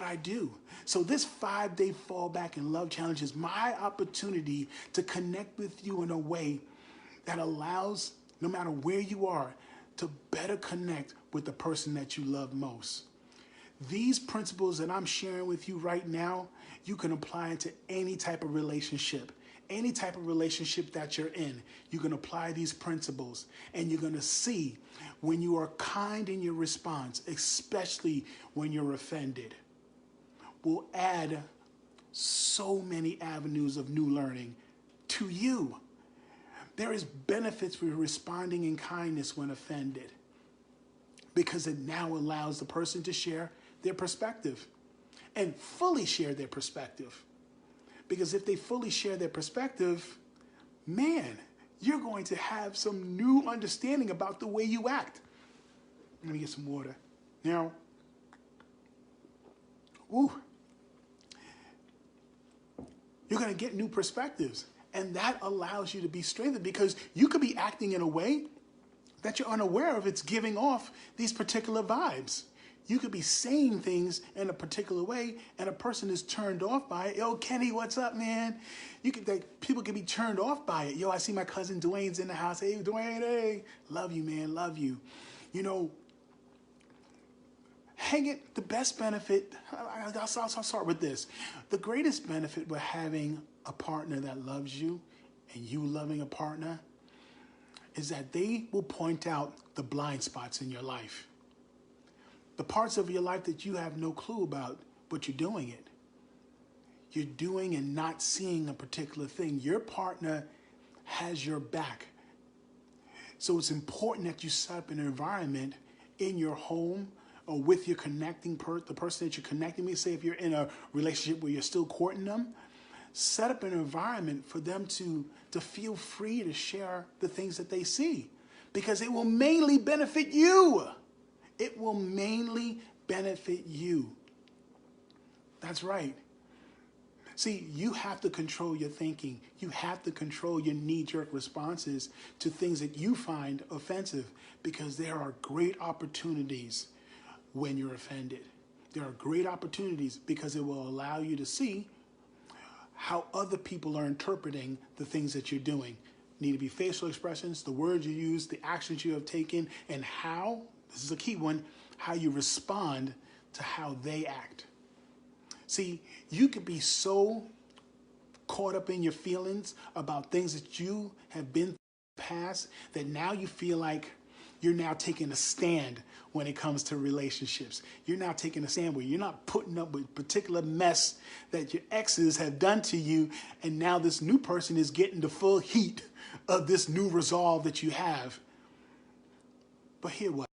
I do. So this 5-day fall back and love challenge is my opportunity to connect with you in a way that allows, no matter where you are, to better connect with the person that you love most. These principles that I'm sharing with you right now, you can apply it to any type of relationship. Any type of relationship that you're in, you can apply these principles, and you're going to see when you are kind in your response, especially when you're offended, will add so many avenues of new learning to you. There is benefits for responding in kindness when offended, because it now allows the person to share their perspective and fully share their perspective. Because if they fully share their perspective, man, you're going to have some new understanding about the way you act. Let me get some water. Now, you're going to get new perspectives. And that allows you to be strengthened, because you could be acting in a way that you're unaware of. It's giving off these particular vibes. You could be saying things in a particular way, and a person is turned off by it. Yo, Kenny, what's up, man? People can be turned off by it. Yo, I see my cousin Dwayne's in the house. Hey, Dwayne, hey, love you, man, love you. You know, the best benefit, I'll start with this. The greatest benefit with having a partner that loves you and you loving a partner is that they will point out the blind spots in your life. The parts of your life that you have no clue about, but you're doing it. You're doing and not seeing a particular thing. Your partner has your back. So it's important that you set up an environment in your home or with your the person that you're connecting with. Say if you're in a relationship where you're still courting them, set up an environment for them to feel free to share the things that they see, because it will mainly benefit you. It will mainly benefit you. That's right. See, you have to control your thinking. You have to control your knee-jerk responses to things that you find offensive, because there are great opportunities when you're offended. There are great opportunities because it will allow you to see how other people are interpreting the things that you're doing. Need to be facial expressions, the words you use, the actions you have taken, and how, this is a key one, how you respond to how they act. See, you could be so caught up in your feelings about things that you have been through in the past that now you feel like you're now taking a stand when it comes to relationships. You're now taking a stand where you're not putting up with particular mess that your exes have done to you, and now this new person is getting the full heat of this new resolve that you have. But hear what?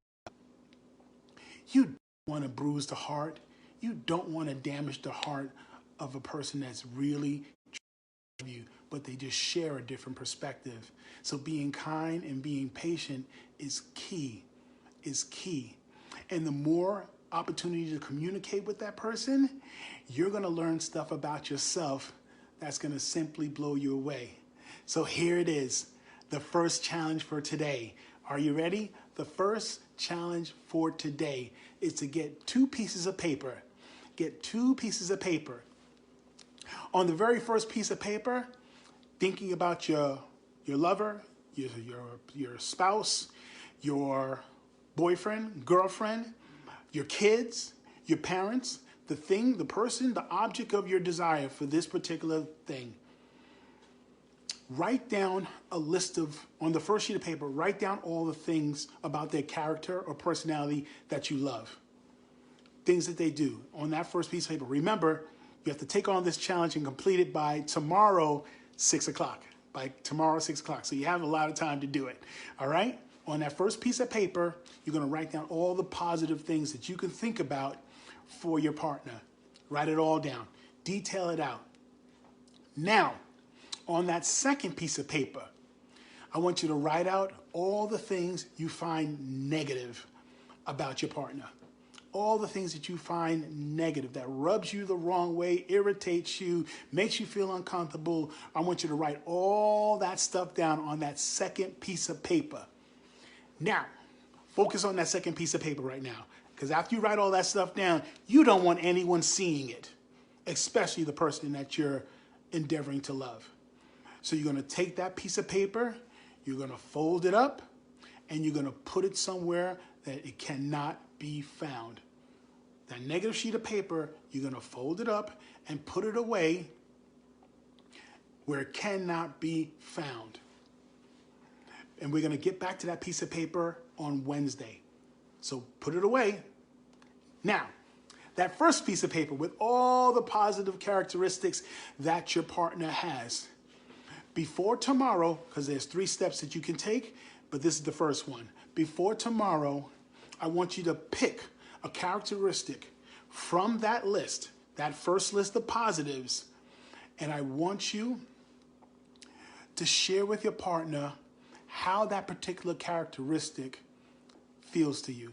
You don't want to bruise the heart. You don't want to damage the heart of a person that's really trying to you, but they just share a different perspective. So being kind and being patient is key, And the more opportunity to communicate with that person, you're going to learn stuff about yourself that's going to simply blow you away. So here it is, the first challenge for today. Are you ready? The first challenge for today is to get 2 pieces of paper. Get 2 pieces of paper. On the very first piece of paper, thinking about your lover, your spouse, your boyfriend, girlfriend, your kids, your parents, the thing, the person, the object of your desire for this particular thing. Write down a list of, on the first sheet of paper, write down all the things about their character or personality that you love. Things that they do on that first piece of paper. Remember, you have to take on this challenge and complete it by tomorrow, 6 o'clock. By tomorrow, 6 o'clock. So you have a lot of time to do it. All right? On that first piece of paper, you're going to write down all the positive things that you can think about for your partner. Write it all down. Detail it out. Now, on that second piece of paper, I want you to write out all the things you find negative about your partner. All the things that you find negative, that rubs you the wrong way, irritates you, makes you feel uncomfortable. I want you to write all that stuff down on that second piece of paper. Now, focus on that second piece of paper right now, Because after you write all that stuff down, you don't want anyone seeing it, especially the person that you're endeavoring to love. So you're going to take that piece of paper, you're going to fold it up, and you're going to put it somewhere that it cannot be found. That negative sheet of paper, you're going to fold it up and put it away where it cannot be found. And we're going to get back to that piece of paper on Wednesday. So put it away. Now, that first piece of paper with all the positive characteristics that your partner has, before tomorrow, because there's 3 steps that you can take, but this is the first one. Before tomorrow, I want you to pick a characteristic from that list, that first list of positives, and I want you to share with your partner how that particular characteristic feels to you.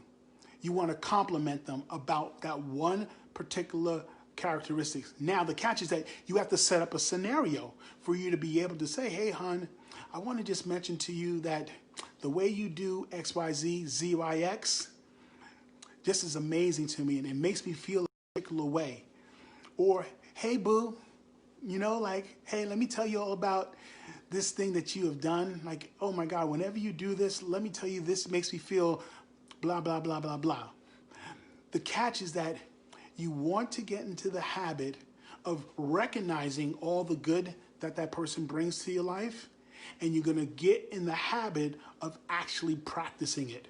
You want to compliment them about that one particular characteristics. Now, the catch is that you have to set up a scenario for you to be able to say, hey, hon, I want to just mention to you that the way you do X, Y, Z, Z, Y, X, just is amazing to me, and it makes me feel a particular way. Or, hey, boo, you know, like, hey, let me tell you all about this thing that you have done. Like, oh my God, whenever you do this, let me tell you, this makes me feel blah, blah, blah, blah, blah. The catch is that you want to get into the habit of recognizing all the good that that person brings to your life, and you're going to get in the habit of actually practicing it.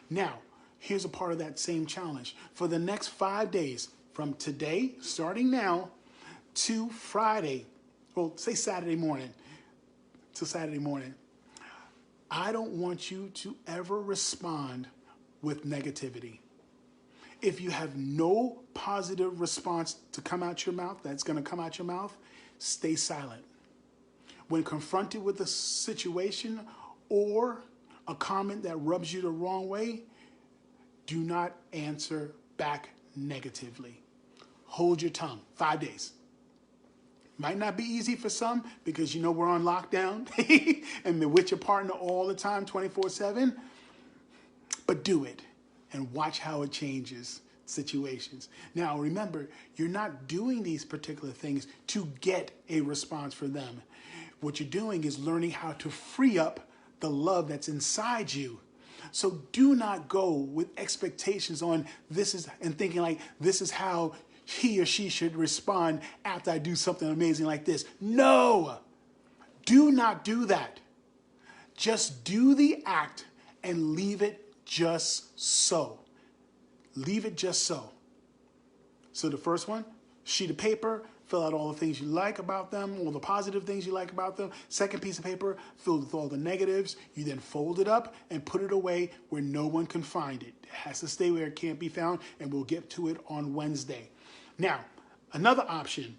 Now, here's a part of that same challenge. For the next 5 days, from today, starting now, to Friday, well, say Saturday morning, to Saturday morning, I don't want you to ever respond with negativity. If you have no positive response to come out your mouth, that's going to come out your mouth, stay silent. When confronted with a situation or a comment that rubs you the wrong way, do not answer back negatively. Hold your tongue. 5 days. Might not be easy for some because you know we're on lockdown and they're with your partner all the time, 24/7. But do it and watch how it changes situations. Now, remember, you're not doing these particular things to get a response from them. What you're doing is learning how to free up the love that's inside you. So do not go with expectations on this is, and thinking like this is how he or she should respond after I do something amazing like this. No, do not do that. Just do the act and leave it just so. Leave it just so. So the first one, sheet of paper, fill out all the things you like about them, all the positive things you like about them. Second piece of paper, filled with all the negatives. You then fold it up and put it away where no one can find it. It has to stay where it can't be found, and we'll get to it on Wednesday. Now, another option.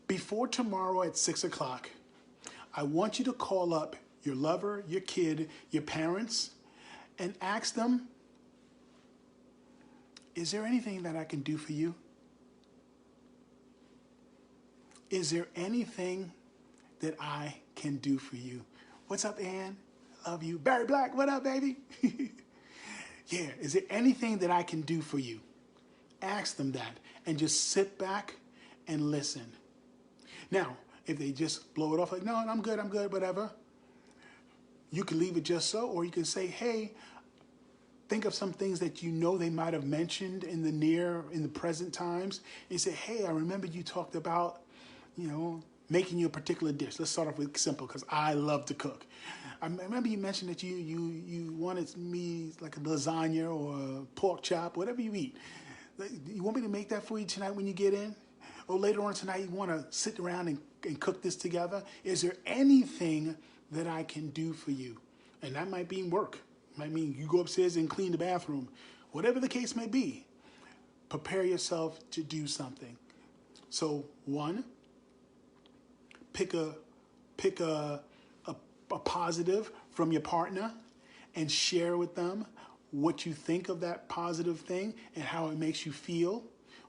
Before tomorrow at 6 o'clock, I want you to call up your lover, your kid, your parents, and ask them, is there anything that I can do for you? Is there anything that I can do for you? What's up, Ann? I love you. Barry Black, what up, baby? Yeah, is there anything that I can do for you? Ask them that and just sit back and listen. Now, if they just blow it off like, no, I'm good, whatever, you can leave it just so, or you can say, hey, think of some things that you know they might have mentioned in the present times. And you say, hey, I remember you talked about, making you a particular dish. Let's start off with simple, because I love to cook. I remember you mentioned that you wanted me like a lasagna or a pork chop, whatever you eat. You want me to make that for you tonight when you get in? Or later on tonight, you want to sit around and cook this together? Is there anything that I can do for you? And that might mean work. It might mean you go upstairs and clean the bathroom. Whatever the case may be, prepare yourself to do something. So, one, pick a positive from your partner and share with them what you think of that positive thing and how it makes you feel.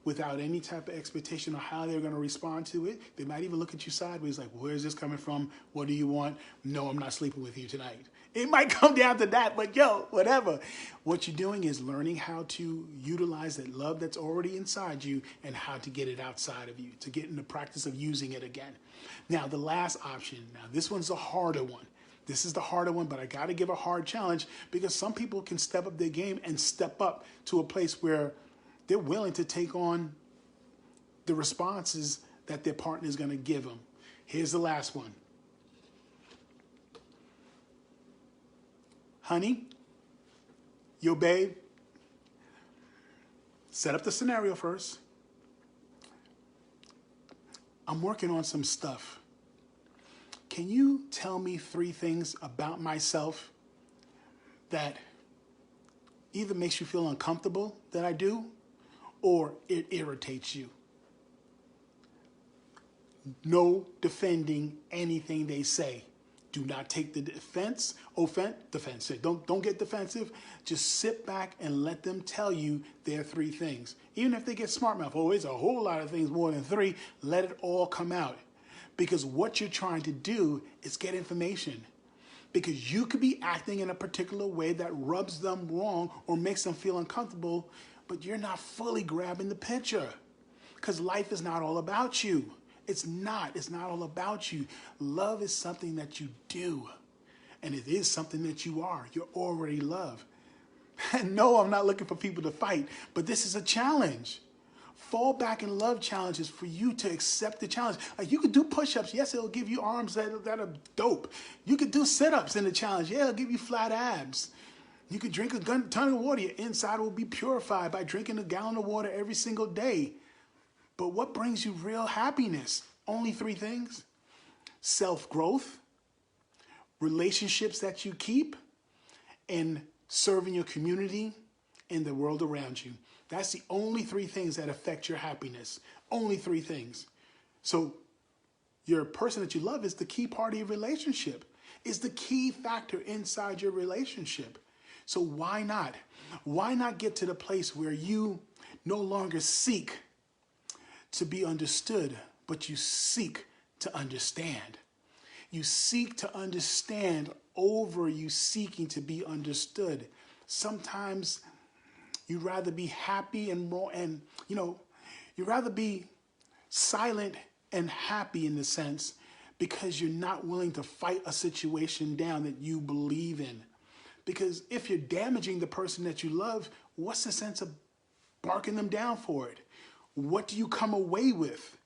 without any type of expectation of how they're going to respond to it. They might even look at you sideways like, where is this coming from? What do you want? No, I'm not sleeping with you tonight. It might come down to that, but yo, whatever. What you're doing is learning how to utilize that love that's already inside you and how to get it outside of you, to get in the practice of using it again. Now, the last option, now this one's a harder one. This is the harder one, but I got to give a hard challenge because some people can step up their game and step up to a place where they're willing to take on the responses that their partner is going to give them. Here's the last one. Honey, yo babe, set up the scenario first. I'm working on some stuff. Can you tell me 3 things about myself that either makes you feel uncomfortable that I do, or it irritates you? No defending anything they say. Do not take the defensive. Don't get defensive. Just sit back and let them tell you their 3 things. Even if they get smart mouth, oh, it's a whole lot of things more than 3, let it all come out. Because what you're trying to do is get information. Because you could be acting in a particular way that rubs them wrong or makes them feel uncomfortable, but you're not fully grabbing the picture. Because life is not all about you. It's not all about you. Love is something that you do. And it is something that you are. You're already loved. And no, I'm not looking for people to fight, but this is a challenge. Fall back in love challenges for you to accept the challenge. Like, you could do push-ups. Yes, it'll give you arms that are dope. You could do sit-ups in the challenge. Yeah, it'll give you flat abs. You could drink a ton of water. Your inside will be purified by drinking a gallon of water every single day. But what brings you real happiness? Only 3 things. Self-growth, relationships that you keep, and serving your community and the world around you. That's the only 3 things that affect your happiness. Only 3 things. So your person that you love is the key part of your relationship, is the key factor inside your relationship. So why not? Why not get to the place where you no longer seek to be understood, but you seek to understand? You seek to understand over you seeking to be understood. Sometimes you'd rather be happy and more, and you'd rather be silent and happy in the sense because you're not willing to fight a situation down that you believe in. Because if you're damaging the person that you love, what's the sense of barking them down for it? What do you come away with?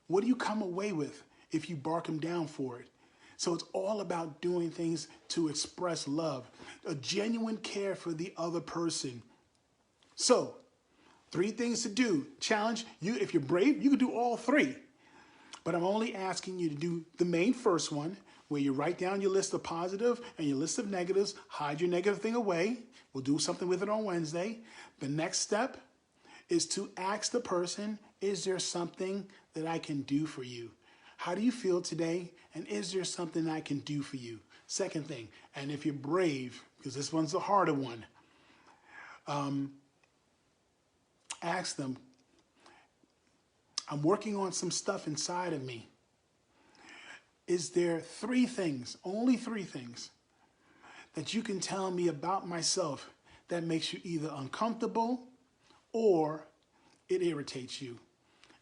What do you come away with if you bark them down for it? So it's all about doing things to express love, a genuine care for the other person. So 3 things to do. Challenge you. If you're brave, you can do all 3. But I'm only asking you to do the main first one, where you write down your list of positive and your list of negatives, hide your negative thing away. We'll do something with it on Wednesday. The next step is to ask the person, is there something that I can do for you? How do you feel today? And is there something I can do for you? Second thing, and if you're brave, because this one's the harder one, ask them, I'm working on some stuff inside of me. Is there 3 things, only 3 things, that you can tell me about myself that makes you either uncomfortable or it irritates you?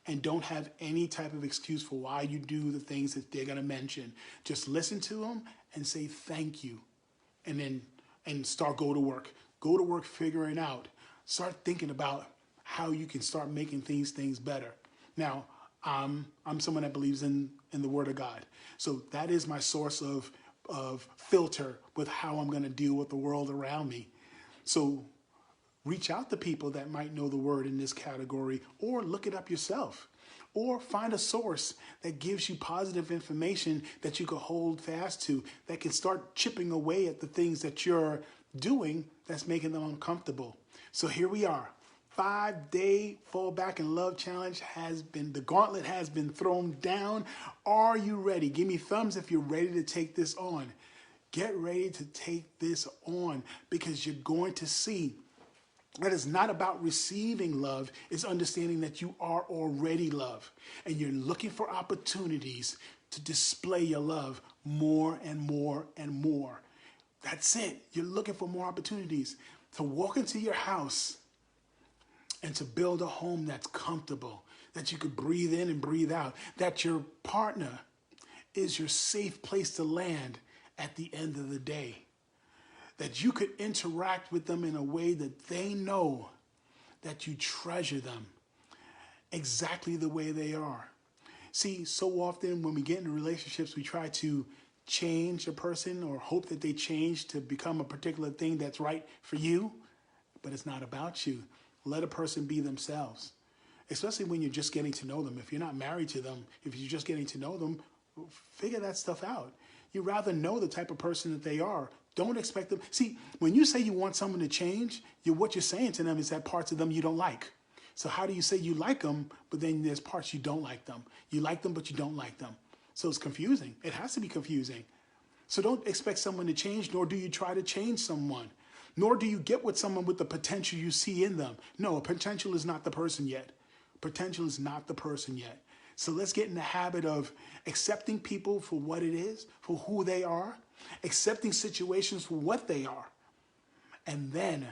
And don't have any type of excuse for why you do the things that they're going to mention. Just listen to them and say thank you. And go to work. Go to work figuring out. Start thinking about how you can start making things better. Now, I'm someone that believes in the Word of God. So that is my source of filter with how I'm going to deal with the world around me. So reach out to people that might know the Word in this category, or look it up yourself, or find a source that gives you positive information that you can hold fast to, that can start chipping away at the things that you're doing that's making them uncomfortable. So here we are. 5-day Fall Back in Love Challenge the gauntlet has been thrown down. Are you ready? Give me thumbs if you're ready to take this on. Get ready to take this on, because you're going to see That is not about receiving love. It's understanding that you are already love. And you're looking for opportunities to display your love more and more and more. That's it. You're looking for more opportunities to walk into your house and to build a home that's comfortable, that you could breathe in and breathe out, that your partner is your safe place to land at the end of the day, that you could interact with them in a way that they know that you treasure them exactly the way they are. See, so often when we get into relationships, we try to change a person or hope that they change to become a particular thing that's right for you, but it's not about you. Let a person be themselves, especially when you're just getting to know them. If you're not married to them, if you're just getting to know them, figure that stuff out. You rather know the type of person that they are. Don't expect them. See, when you say you want someone to change, what you're saying to them is that parts of them you don't like. So how do you say you like them, but then there's parts you don't like them? You like them, but you don't like them. So it's confusing. It has to be confusing. So don't expect someone to change, nor do you try to change someone. Nor do you get with someone with the potential you see in them. No, potential is not the person yet. Potential is not the person yet. So let's get in the habit of accepting people for what it is, for who they are, accepting situations for what they are, and then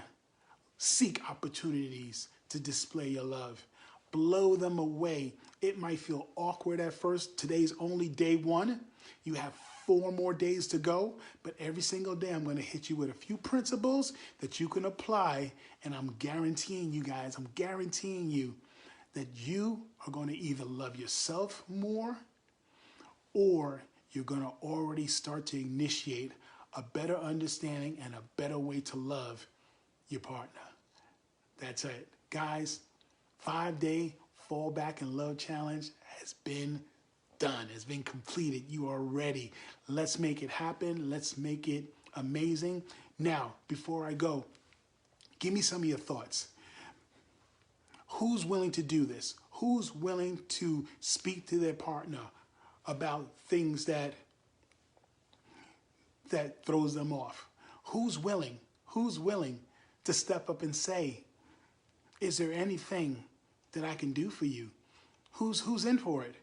seek opportunities to display your love. Blow them away. It might feel awkward at first. Today's only day one. You have 4 more days to go, but every single day I'm going to hit you with a few principles that you can apply, and I'm guaranteeing you guys, I'm guaranteeing you that you are going to either love yourself more or you're going to already start to initiate a better understanding and a better way to love your partner. That's it. Guys, 5-day Fall Back in Love Challenge has been done. It's been completed. You are ready. Let's make it happen. Let's make it amazing. Now, before I go, give me some of your thoughts. Who's willing to do this? Who's willing to speak to their partner about things that throws them off? Who's willing? Who's willing to step up and say, is there anything that I can do for you? Who's in for it?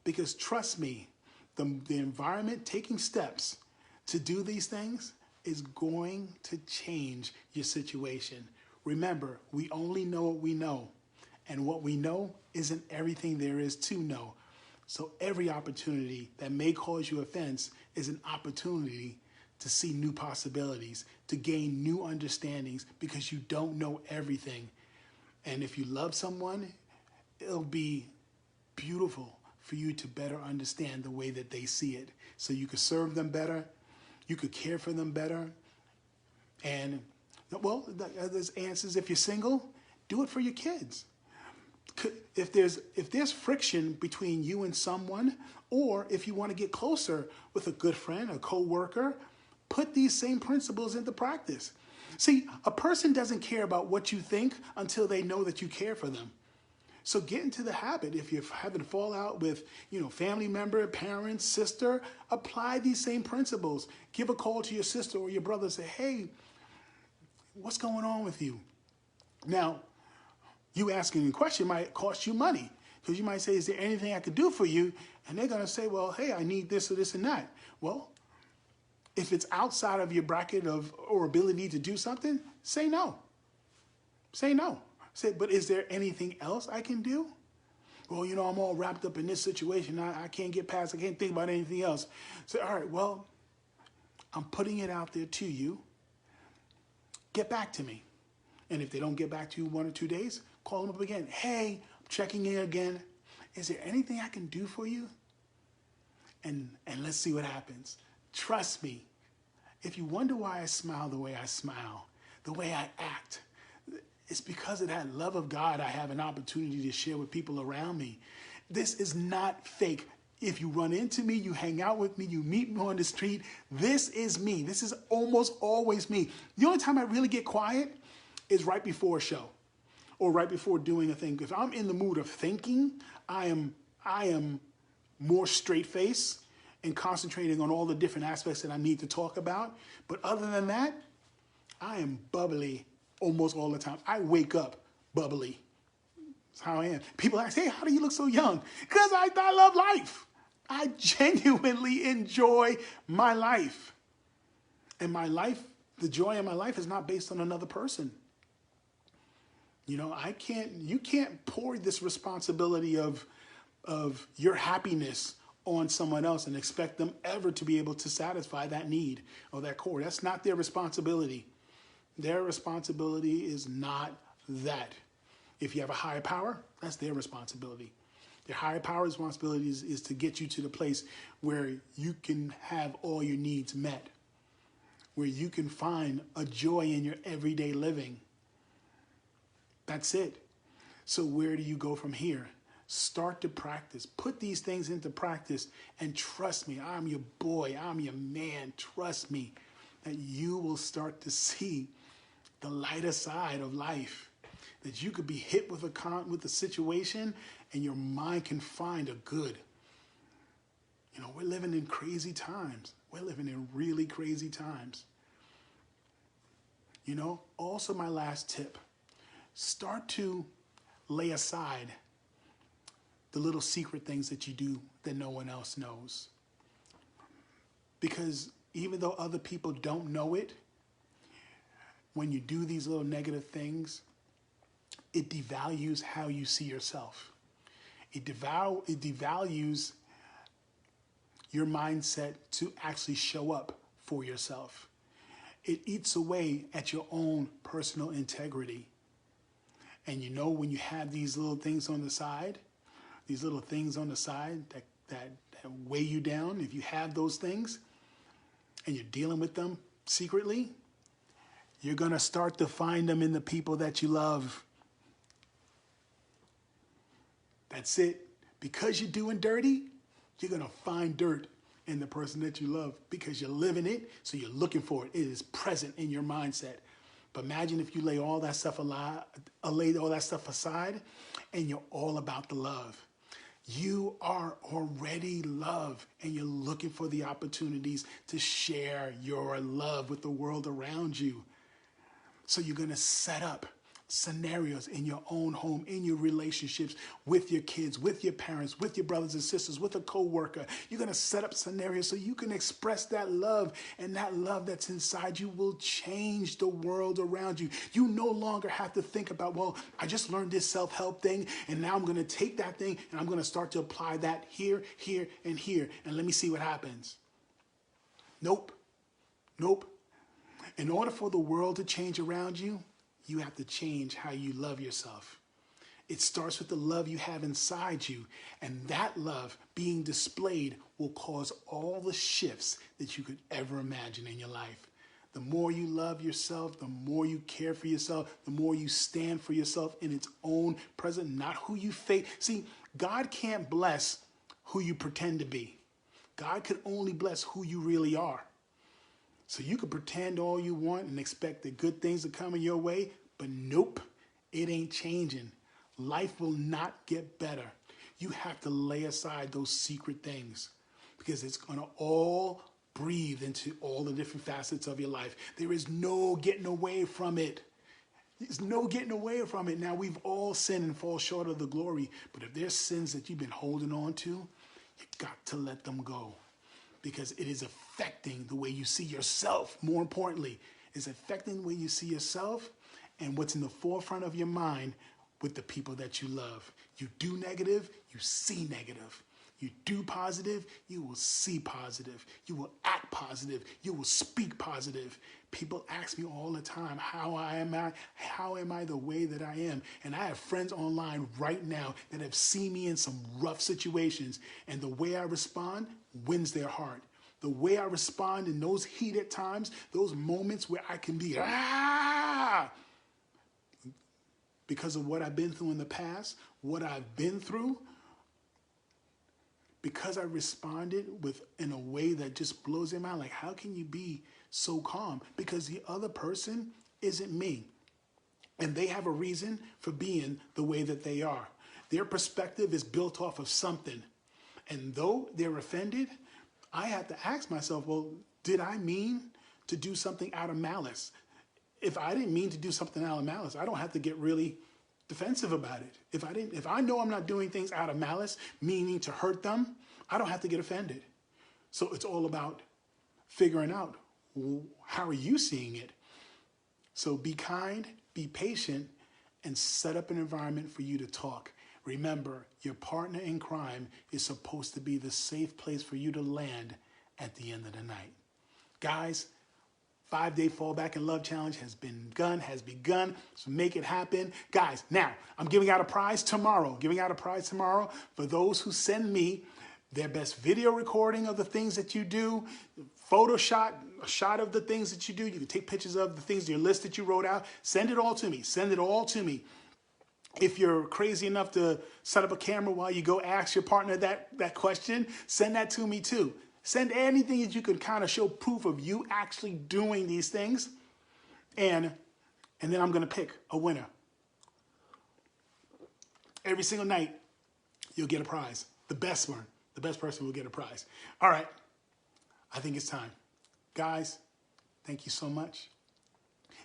Because trust me, the environment taking steps to do these things is going to change your situation. Remember, we only know what we know. And what we know isn't everything there is to know. So every opportunity that may cause you offense is an opportunity to see new possibilities, to gain new understandings, because you don't know everything. And if you love someone, it'll be beautiful for you to better understand the way that they see it. So you could serve them better, you could care for them better. And, well, there's answers. If you're single, do it for your kids. If there's friction between you and someone, or if you want to get closer with a good friend, a co-worker, put these same principles into practice. See, a person doesn't care about what you think until they know that you care for them. So get into the habit. If you're having fallout with, family member, parents, sister, apply these same principles. Give a call to your sister or your brother and say, hey, what's going on with you? Now, you asking a question might cost you money, because you might say, is there anything I could do for you? And they're going to say, well, hey, I need this or this and that. Well, if it's outside of your bracket or ability to do something, say no. Say no. Say, but is there anything else I can do? Well, I'm all wrapped up in this situation. I can't get past, I can't think about anything else. Say, all right, well, I'm putting it out there to you. Get back to me. And if they don't get back to you 1 or 2 days, call them up again. Hey, I'm checking in again. Is there anything I can do for you? And let's see what happens. Trust me, if you wonder why I smile the way I smile, the way I act, it's because of that love of God I have an opportunity to share with people around me. This is not fake. If you run into me, you hang out with me, you meet me on the street, this is me. This is almost always me. The only time I really get quiet is right before a show or right before doing a thing. If I'm in the mood of thinking, I am more straight-faced and concentrating on all the different aspects that I need to talk about. But other than that, I am bubbly almost all the time. I wake up bubbly. That's how I am. People ask, hey, how do you look so young? Because I love life. I genuinely enjoy my life. And my life, the joy of my life is not based on another person. You know, you can't pour this responsibility of your happiness on someone else and expect them ever to be able to satisfy that need or that core. That's not their responsibility. Their responsibility is not that. If you have a higher power, that's their responsibility. Their higher power responsibility is to get you to the place where you can have all your needs met, where you can find a joy in your everyday living. That's it. So where do you go from here? Start to practice. Put these things into practice and trust me, I'm your boy, I'm your man. Trust me that you will start to see the lighter side of life. That you could be hit with a situation and your mind can find a good. You know, we're living in crazy times. We're living in really crazy times. You know, also my last tip, start to lay aside the little secret things that you do that no one else knows. Because even though other people don't know it, when you do these little negative things, it devalues how you see yourself. It devalues your mindset to actually show up for yourself. It eats away at your own personal integrity. And you know, when you have these little things on the side, that weigh you down, if you have those things and you're dealing with them secretly, you're going to start to find them in the people that you love. That's it. Because you're doing dirty, you're going to find dirt in the person that you love because you're living it, so you're looking for it. It is present in your mindset. But imagine if you lay all that stuff aside and you're all about the love. You are already love, and you're looking for the opportunities to share your love with the world around you. So you're going to set up scenarios in your own home, in your relationships with your kids, with your parents, with your brothers and sisters, with a coworker. You're going to set up scenarios so you can express that love, and that love that's inside you will change the world around you. You no longer have to think about, well, I just learned this self-help thing, and now I'm going to take that thing and I'm going to start to apply that here, here, and here, and let me see what happens. Nope. In order for the world to change around you, you have to change how you love yourself. It starts with the love you have inside you, and that love being displayed will cause all the shifts that you could ever imagine in your life. The more you love yourself, the more you care for yourself, the more you stand for yourself in its own present, not who you fake. See, God can't bless who you pretend to be. God can only bless who you really are. So you can pretend all you want and expect that good things are coming your way, but nope, it ain't changing. Life will not get better. You have to lay aside those secret things because it's going to all breathe into all the different facets of your life. There is no getting away from it. There's no getting away from it. Now, we've all sinned and fall short of the glory, but if there's sins that you've been holding on to, you got to let them go. Because it is affecting the way you see yourself. More importantly, it's affecting the way you see yourself and what's in the forefront of your mind with the people that you love. You do negative, you see negative. You do positive, you will see positive. You will act positive. You will speak positive. People ask me all the time, how am I the way that I am? And I have friends online right now that have seen me in some rough situations, and the way I respond wins their heart. The way I respond in those heated times, those moments where I can be, because of what I've been through in the past, what I've been through, because I responded in a way that just blows their mind. Like, how can you be so calm? Because the other person isn't me. And they have a reason for being the way that they are. Their perspective is built off of something. And though they're offended, I have to ask myself, well, did I mean to do something out of malice? if I didn't mean to do something out of malice, I don't have to get really defensive about it. If I know I'm not doing things out of malice, meaning to hurt them, I don't have to get offended. So it's all about figuring out, how are you seeing it? So be kind, be patient, and set up an environment for you to talk. Remember, your partner in crime is supposed to be the safe place for you to land at the end of the night. Guys, 5-day Fallback in Love Challenge has begun, so make it happen. Guys, now, I'm giving out a prize tomorrow. For those who send me their best video recording of the things that you do, Photoshop, a shot of the things that you do. You can take pictures of the things, your list that you wrote out. Send it all to me. If you're crazy enough to set up a camera while you go ask your partner that question, send that to me too. Send anything that you can kind of show proof of you actually doing these things. And then I'm going to pick a winner. Every single night, you'll get a prize. The best one. The best person will get a prize. All right. I think it's time. Guys, thank you so much.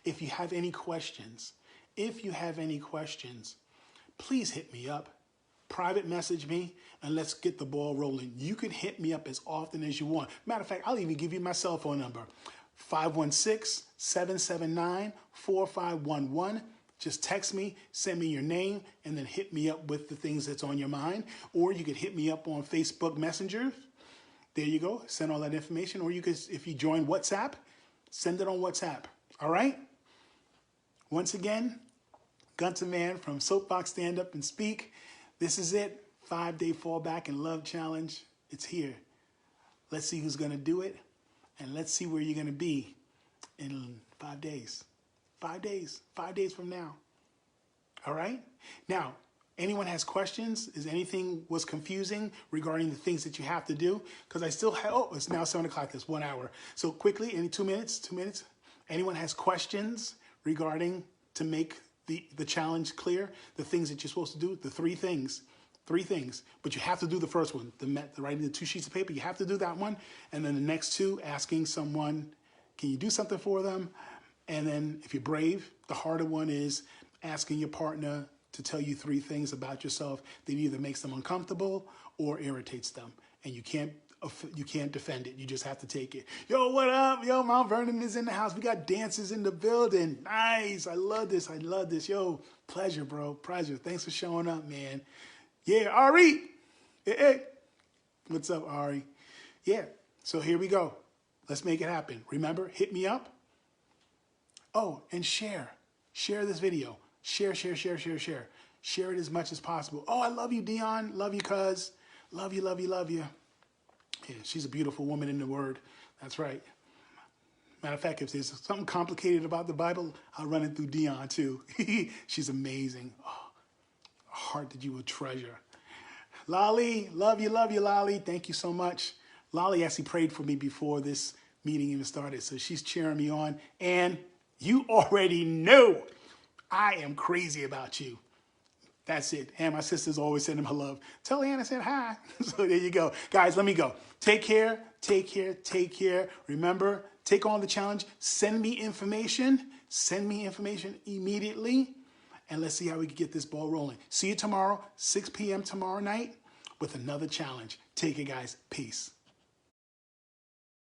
If you have any questions, please hit me up. Private message me, and let's get the ball rolling. You can hit me up as often as you want. Matter of fact, I'll even give you my cell phone number, 516-779-4511. Just text me, send me your name, and then hit me up with the things that's on your mind. Or you could hit me up on Facebook Messenger. There you go. Send all that information. Or you could, if you join WhatsApp, send it on WhatsApp. All right? Once again, Gunter Man from Soapbox Stand Up and Speak. This is it. 5-day Fallback in Love Challenge. It's here. Let's see who's going to do it. And let's see where you're going to be in 5 days. 5 days. 5 days from now. All right? Now, anyone has questions? Is anything was confusing regarding the things that you have to do? Because I still have, it's now 7 o'clock. That's 1 hour. So quickly, any 2 minutes? Anyone has questions regarding to make the challenge clear? The things that you're supposed to do? The 3 things. 3 things. But you have to do the first one. The writing the 2 sheets of paper. You have to do that one. And then the next 2, asking someone, can you do something for them? And then if you're brave, the harder one is asking your partner to tell you 3 things about yourself that either makes them uncomfortable or irritates them. And you can't defend it. You just have to take it. Yo, what up? Yo, Mount Vernon is in the house. We got dancers in the building. Nice. I love this. Yo, pleasure, bro. Pleasure. Thanks for showing up, man. Yeah, Ari. Hey. What's up, Ari? Yeah. So here we go. Let's make it happen. Remember, hit me up. Oh, and share. Share this video. Share. Share it as much as possible. Oh, I love you, Dion. Love you, cuz. Love you. Yeah, she's a beautiful woman in the Word. That's right. Matter of fact, if there's something complicated about the Bible, I'll run it through Dion too. She's amazing. Oh, a heart that you will treasure. Lolly, love you, Lolly. Thank you so much. Lolly actually prayed for me before this meeting even started, so she's cheering me on. And you already know I am crazy about you. That's it. And my sisters always send him her love. Tell Ann I said hi. So there you go. Guys, let me go. Take care. Remember, take on the challenge. Send me information. Immediately. And let's see how we can get this ball rolling. See you tomorrow, 6 p.m. tomorrow night with another challenge. Take it, guys. Peace.